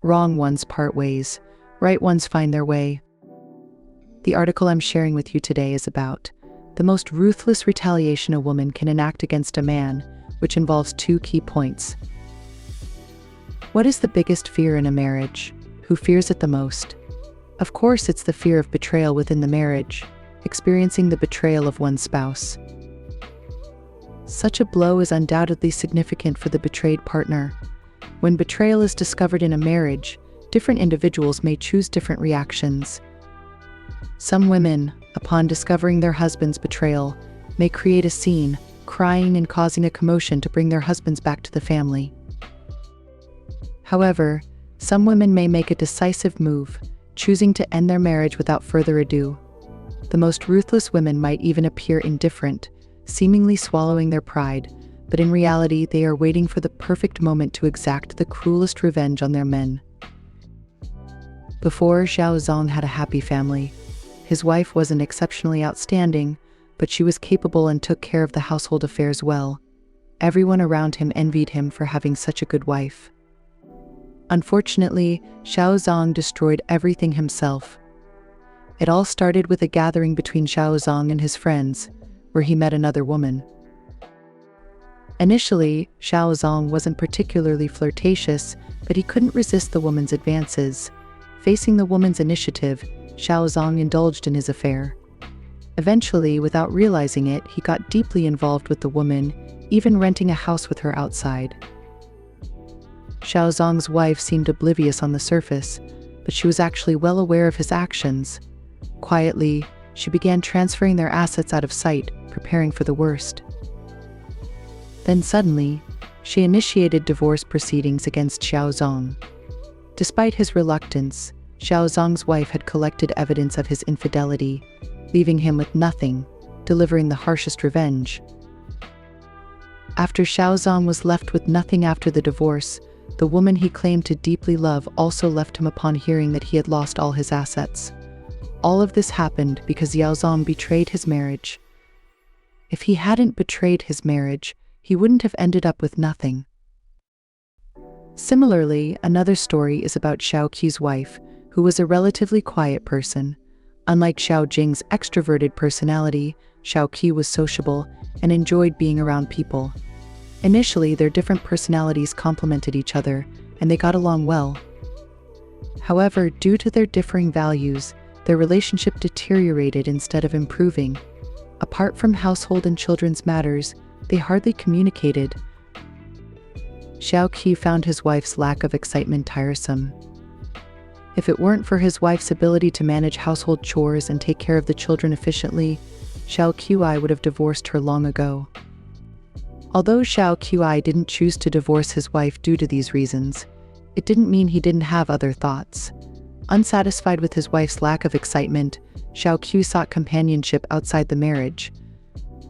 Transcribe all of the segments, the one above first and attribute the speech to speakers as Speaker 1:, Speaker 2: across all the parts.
Speaker 1: Wrong ones part ways, right ones find their way. The article I'm sharing with you today is about the most ruthless retaliation a woman can enact against a man, which involves 2 key points. What is the biggest fear in a marriage? Who fears it the most? Of course, it's the fear of betrayal within the marriage, experiencing the betrayal of one's spouse. Such a blow is undoubtedly significant for the betrayed partner. When betrayal is discovered in a marriage, different individuals may choose different reactions. Some women, upon discovering their husband's betrayal, may create a scene, crying and causing a commotion to bring their husbands back to the family. However, some women may make a decisive move, choosing to end their marriage without further ado. The most ruthless women might even appear indifferent, seemingly swallowing their pride, but in reality they are waiting for the perfect moment to exact the cruelest revenge on their men. Before Xiao Zong had a happy family. His wife wasn't exceptionally outstanding, but she was capable and took care of the household affairs well. Everyone around him envied him for having such a good wife. Unfortunately, Xiao Zong destroyed everything himself. It all started with a gathering between Xiao Zong and his friends, where he met another woman. Initially, Xiao Zong wasn't particularly flirtatious, but he couldn't resist the woman's advances. Facing the woman's initiative, Xiao Zong indulged in his affair. Eventually, without realizing it, he got deeply involved with the woman, even renting a house with her outside. Xiao Zong's wife seemed oblivious on the surface, but she was actually well aware of his actions. Quietly, she began transferring their assets out of sight, preparing for the worst. Then suddenly, she initiated divorce proceedings against Xiao Zong. Despite his reluctance, Xiao Zong's wife had collected evidence of his infidelity, leaving him with nothing, delivering the harshest revenge. After Xiao Zong was left with nothing after the divorce, the woman he claimed to deeply love also left him upon hearing that he had lost all his assets. All of this happened because Xiao Zong betrayed his marriage. If he hadn't betrayed his marriage, he wouldn't have ended up with nothing. Similarly, another story is about Xiao Qis' wife, who was a relatively quiet person. Unlike Xiao Jing's extroverted personality, Xiao Qi was sociable and enjoyed being around people. Initially, their different personalities complemented each other, and they got along well. However, due to their differing values, their relationship deteriorated instead of improving. Apart from household and children's matters, they hardly communicated. Xiao Qi found his wife's lack of excitement tiresome. If it weren't for his wife's ability to manage household chores and take care of the children efficiently, Xiao Qi would have divorced her long ago. Although Xiao Qi didn't choose to divorce his wife due to these reasons, it didn't mean he didn't have other thoughts. Unsatisfied with his wife's lack of excitement, Xiao Qi sought companionship outside the marriage.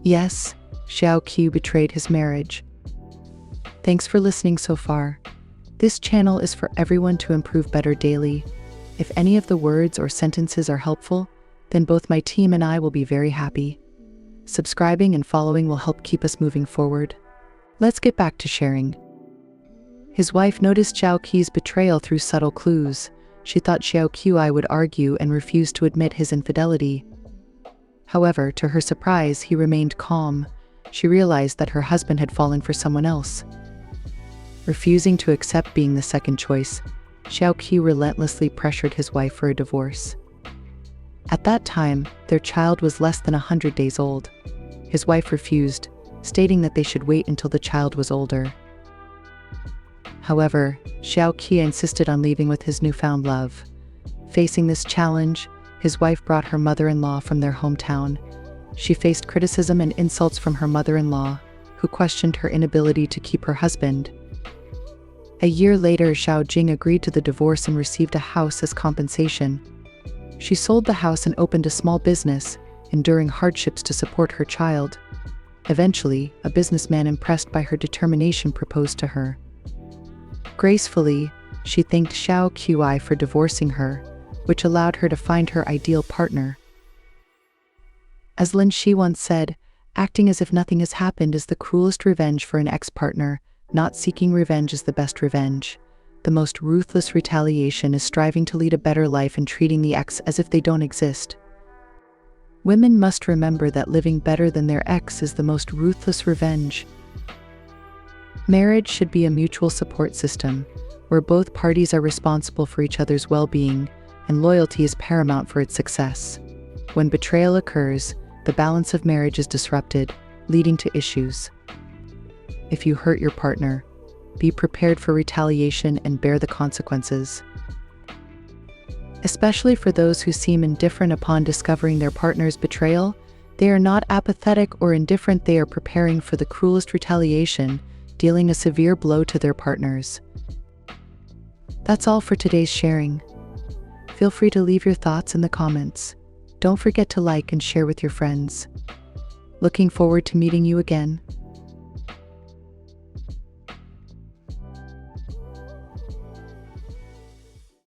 Speaker 1: Yes, Xiao Qi betrayed his marriage. Thanks for listening so far. This channel is for everyone to improve better daily. If any of the words or sentences are helpful, then both my team and I will be very happy. Subscribing and following will help keep us moving forward. Let's get back to sharing. His wife noticed Xiao Qis' betrayal through subtle clues. She thought Xiao Qi would argue and refuse to admit his infidelity. However, to her surprise, he remained calm. She realized that her husband had fallen for someone else. Refusing to accept being the second choice, Xiao Qi relentlessly pressured his wife for a divorce. At that time, their child was less than 100 days old. His wife refused, stating that they should wait until the child was older. However, Xiao Qi insisted on leaving with his newfound love. Facing this challenge, his wife brought her mother-in-law from their hometown. She faced criticism and insults from her mother-in-law, who questioned her inability to keep her husband. A year later, Xiao Jing agreed to the divorce and received a house as compensation. She sold the house and opened a small business, enduring hardships to support her child. Eventually, a businessman impressed by her determination proposed to her. Gracefully, she thanked Xiao Qi for divorcing her, which allowed her to find her ideal partner. As Lin Shi once said, acting as if nothing has happened is the cruelest revenge for an ex-partner. Not seeking revenge is the best revenge. The most ruthless retaliation is striving to lead a better life and treating the ex as if they don't exist. Women must remember that living better than their ex is the most ruthless revenge. Marriage should be a mutual support system, where both parties are responsible for each other's well-being, and loyalty is paramount for its success. When betrayal occurs, the balance of marriage is disrupted, leading to issues. If you hurt your partner, be prepared for retaliation and bear the consequences. Especially for those who seem indifferent upon discovering their partner's betrayal, they are not apathetic or indifferent, they are preparing for the cruelest retaliation, dealing a severe blow to their partners. That's all for today's sharing. Feel free to leave your thoughts in the comments. Don't forget to like and share with your friends. Looking forward to meeting you again.